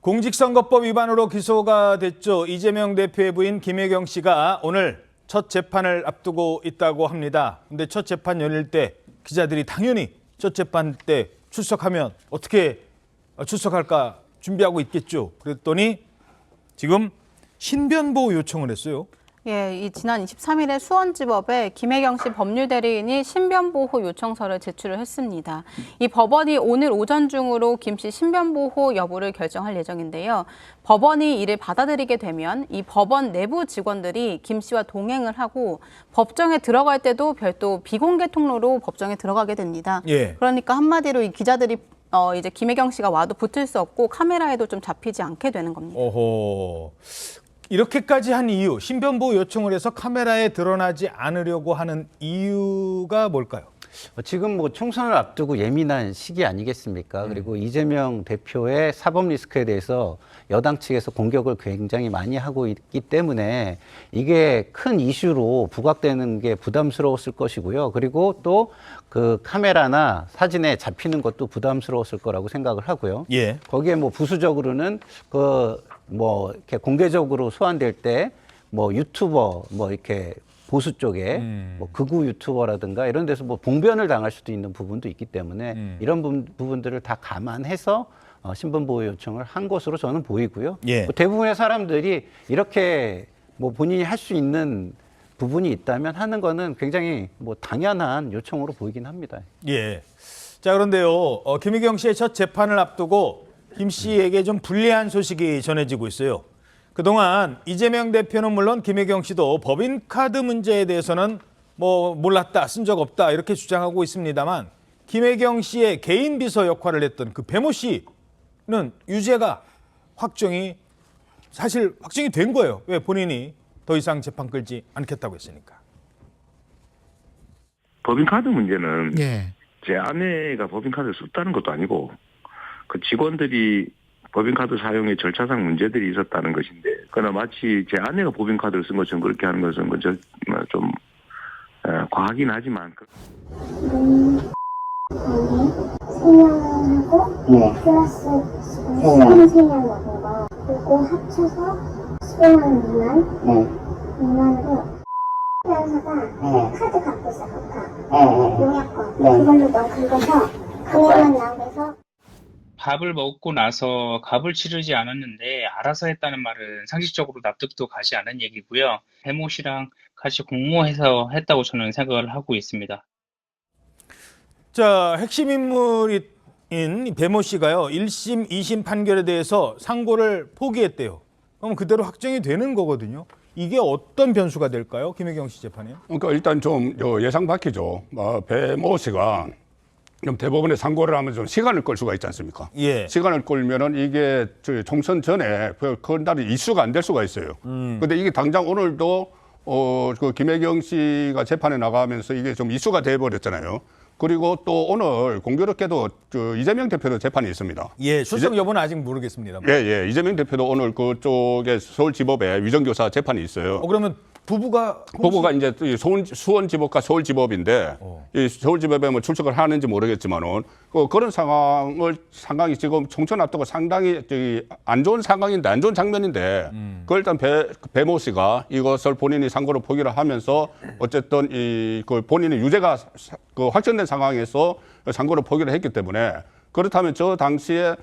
공직선거법 위반으로 기소가 됐죠. 이재명 대표의 부인 김혜경 씨가 오늘 첫 재판을 앞두고 있다고 합니다. 근데 첫 재판 열릴 때 기자들이 당연히 첫 재판 때 출석하면 어떻게 출석할까 준비하고 있겠죠. 그랬더니 지금 신변보호 요청을 했어요. 예, 이 지난 23일에 수원지법에 김혜경 씨 법률대리인이 신변보호 요청서를 제출을 했습니다. 이 법원이 오늘 오전 중으로 김 씨 신변보호 여부를 결정할 예정인데요. 법원이 이를 받아들이게 되면 이 법원 내부 직원들이 김 씨와 동행을 하고 법정에 들어갈 때도 별도 비공개 통로로 법정에 들어가게 됩니다. 예. 그러니까 한마디로 이 기자들이 이제 김혜경 씨가 와도 붙을 수 없고 카메라에도 좀 잡히지 않게 되는 겁니다. 오호. 이렇게까지 한 이유, 신변보호 요청을 해서 카메라에 드러나지 않으려고 하는 이유가 뭘까요? 지금 뭐 총선을 앞두고 예민한 시기 아니겠습니까? 그리고 이재명 대표의 사법 리스크에 대해서 여당 측에서 공격을 굉장히 많이 하고 있기 때문에 이게 큰 이슈로 부각되는 게 부담스러웠을 것이고요. 그리고 또 그 카메라나 사진에 잡히는 것도 부담스러웠을 거라고 생각을 하고요. 예. 거기에 뭐 부수적으로는 뭐 이렇게 공개적으로 소환될 때 뭐 유튜버 뭐 이렇게 보수 쪽에 뭐 극우 유튜버라든가 이런 데서 뭐 봉변을 당할 수도 있는 부분도 있기 때문에 이런 부분들을 다 감안해서 신변보호 요청을 한 것으로 저는 보이고요. 예. 뭐 대부분의 사람들이 이렇게 뭐 본인이 할 수 있는 부분이 있다면 하는 거는 굉장히 뭐 당연한 요청으로 보이긴 합니다. 예. 자, 그런데요. 김혜경 씨의 첫 재판을 앞두고 김 씨에게 좀 불리한 소식이 전해지고 있어요. 그동안 이재명 대표는 물론 김혜경 씨도 법인카드 문제에 대해서는 뭐 몰랐다, 쓴 적 없다 이렇게 주장하고 있습니다만 김혜경 씨의 개인 비서 역할을 했던 그 배모 씨는 유죄가 확정이 된 거예요. 왜? 본인이 더 이상 재판 끌지 않겠다고 했으니까. 법인카드 문제는 예. 제 아내가 법인카드를 썼다는 것도 아니고 그 직원들이 법인카드 사용에 절차상 문제들이 있었다는 것인데 그러나 마치 제 아내가 법인카드를 쓴 것처럼 그렇게 하는 것은 좀 과하긴 하지만 생년하고 플러스 13년 먹은 거 그리고 합쳐서 10년 미만으로 회사가 카드 갖고 있어 용약권 그걸로 너 긁어서 금액만 나오게 해서 밥을 먹고 나서 값을 치르지 않았는데 알아서 했다는 말은 상식적으로 납득도 가지 않은 얘기고요. 배모 씨랑 같이 공모해서 했다고 저는 생각을 하고 있습니다. 자, 핵심 인물인 배모 씨가요. 1심, 2심 판결에 대해서 상고를 포기했대요. 그럼 그대로 확정이 되는 거거든요. 이게 어떤 변수가 될까요? 김혜경 씨 재판에? 그러니까 일단 좀 예상 밖이죠. 배모 씨가 좀 대법원에 상고를 하면 좀 시간을 끌 수가 있지 않습니까? 예. 시간을 끌면은 이게 총선 전에 그날이 이슈가 안 될 수가 있어요. 근데 이게 당장 오늘도 그 김혜경 씨가 재판에 나가면서 이게 좀 이슈가 돼 버렸잖아요. 그리고 또 오늘 공교롭게도 이재명 대표도 재판이 있습니다. 예, 출석 여부는 아직 모르겠습니다. 예. 이재명 대표도 오늘 그쪽에 서울지법에 위정교사 재판이 있어요. 그러면 부부가 이제 수원지법과 서울지법인데 이 서울지법에 뭐 출석을 하는지 모르겠지만은 그런 상황이 지금 총선 앞두고 상당히 안 좋은 상황인데 안 좋은 장면인데 그 일단 배모 씨가 이것을 본인이 상고를 포기를 하면서 어쨌든 그 본인의 유죄가 확정된 상황에서 상고를 포기를 했기 때문에 그렇다면 저 당시에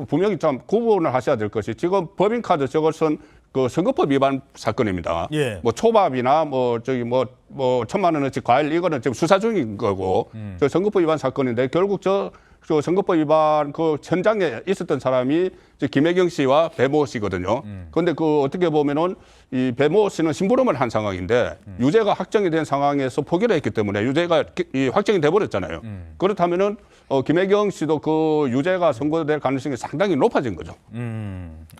분명히 좀 구분을 하셔야 될 것이 지금 법인카드 저것은 그 선거법 위반 사건입니다. 예. 뭐 초밥이나 뭐 1,000만 원어치 과일 이거는 지금 수사 중인 거고 저 선거법 위반 사건인데 결국 저 선거법 위반 그 현장에 있었던 사람이 김혜경 씨와 배모 씨거든요. 그런데 어떻게 보면은 이 배모 씨는 심부름을 한 상황인데 유죄가 확정이 된 상황에서 포기를 했기 때문에 유죄가 확정이 돼 버렸잖아요. 그렇다면은 김혜경 씨도 그 유죄가 선고될 가능성이 상당히 높아진 거죠.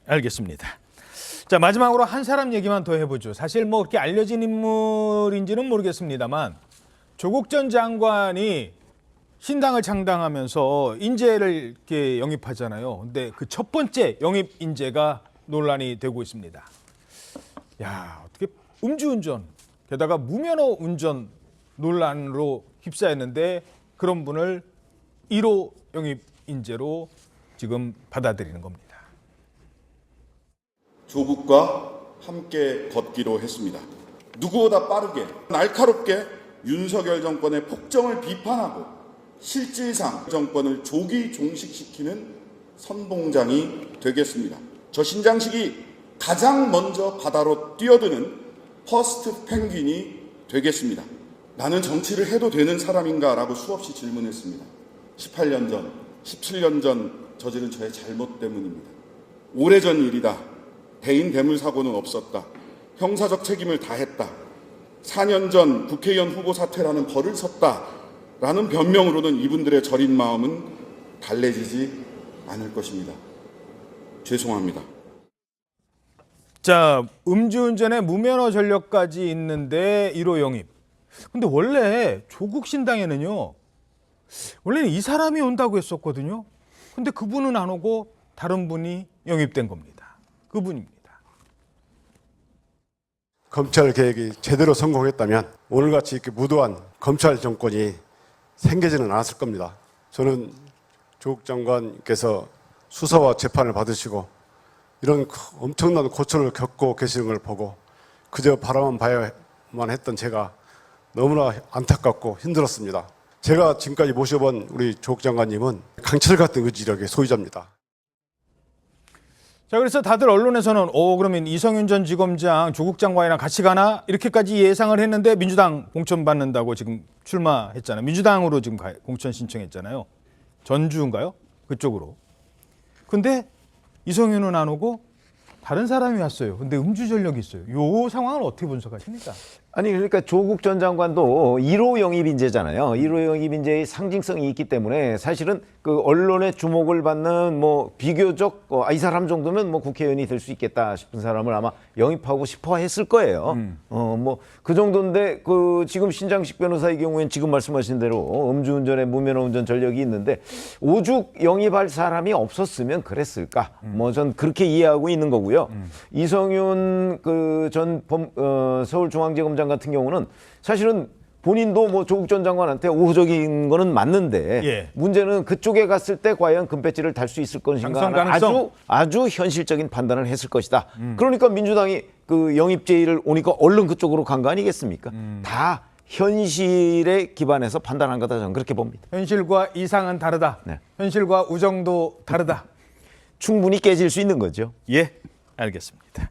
알겠습니다. 자, 마지막으로 한 사람 얘기만 더 해보죠. 사실 뭐 그렇게 알려진 인물인지는 모르겠습니다만 조국 전 장관이 신당을 창당하면서 인재를 이렇게 영입하잖아요. 근데 그 첫 번째 영입 인재가 논란이 되고 있습니다. 야, 어떻게 음주운전, 게다가 무면허 운전 논란으로 휩싸였는데 그런 분을 1호 영입 인재로 지금 받아들이는 겁니다. 조국과 함께 걷기로 했습니다. 누구보다 빠르게 날카롭게 윤석열 정권의 폭정을 비판하고 실질상 정권을 조기 종식시키는 선봉장이 되겠습니다. 저 신장식이 가장 먼저 바다로 뛰어드는 퍼스트 펭귄이 되겠습니다. 나는 정치를 해도 되는 사람인가? 라고 수없이 질문했습니다. 18년 전, 17년 전 저지른 저의 잘못 때문입니다. 오래전 일이다. 대인 대물 사고는 없었다. 형사적 책임을 다했다. 4년 전 국회의원 후보 사퇴라는 벌을 섰다. 라는 변명으로는 이분들의 저린 마음은 달래지지 않을 것입니다. 죄송합니다. 자, 음주운전에 무면허 전력까지 있는데 1호 영입. 근데 원래 조국 신당에는요, 원래는 이 사람이 온다고 했었거든요. 근데 그분은 안 오고 다른 분이 영입된 겁니다. 그분입니다. 검찰 개혁이 제대로 성공했다면 오늘같이 이렇게 무도한 검찰 정권이 생기지는 않았을 겁니다. 저는 조국 장관께서 수사와 재판을 받으시고 이런 엄청난 고초를 겪고 계시는 걸 보고 그저 바라만 봐야만 했던 제가 너무나 안타깝고 힘들었습니다. 제가 지금까지 모셔본 우리 조국 장관님은 강철 같은 의지력의 소유자입니다. 자, 그래서 다들 언론에서는 그러면 이성윤 전 지검장 조국 장관이랑 같이 가나? 이렇게까지 예상을 했는데 민주당 공천 받는다고 지금 출마했잖아요. 민주당으로 지금 공천 신청했잖아요. 전주인가요? 그쪽으로. 근데 이성윤은 안 오고 다른 사람이 왔어요. 근데 음주 전력이 있어요. 요 상황을 어떻게 분석하십니까? 아니 그러니까 조국 전 장관도 1호 영입 인재잖아요. 1호 영입 인재의 상징성이 있기 때문에 사실은 그 언론의 주목을 받는 뭐 비교적 이 사람 정도면 뭐 국회의원이 될 수 있겠다 싶은 사람을 아마 영입하고 싶어 했을 거예요. 뭐 그 정도인데 그 지금 신장식 변호사의 경우에는 지금 말씀하신 대로 음주운전에 무면허 운전 전력이 있는데 오죽 영입할 사람이 없었으면 그랬을까? 뭐 전 그렇게 이해하고 있는 거고요. 이성윤 그 전 서울중앙지검장 같은 경우는 사실은 본인도 뭐 조국 전 장관한테 우호적인 거는 맞는데 예. 문제는 그쪽에 갔을 때 과연 금배지를 달 수 있을 것인가 당선 하는 가능성? 아주 현실적인 판단을 했을 것이다. 그러니까 민주당이 그 영입 제의를 오니까 얼른 그쪽으로 간 거 아니겠습니까? 다 현실에 기반해서 판단한 거다 저는 그렇게 봅니다. 현실과 이상은 다르다. 네. 현실과 우정도 다르다. 충분히 깨질 수 있는 거죠. 예, 알겠습니다.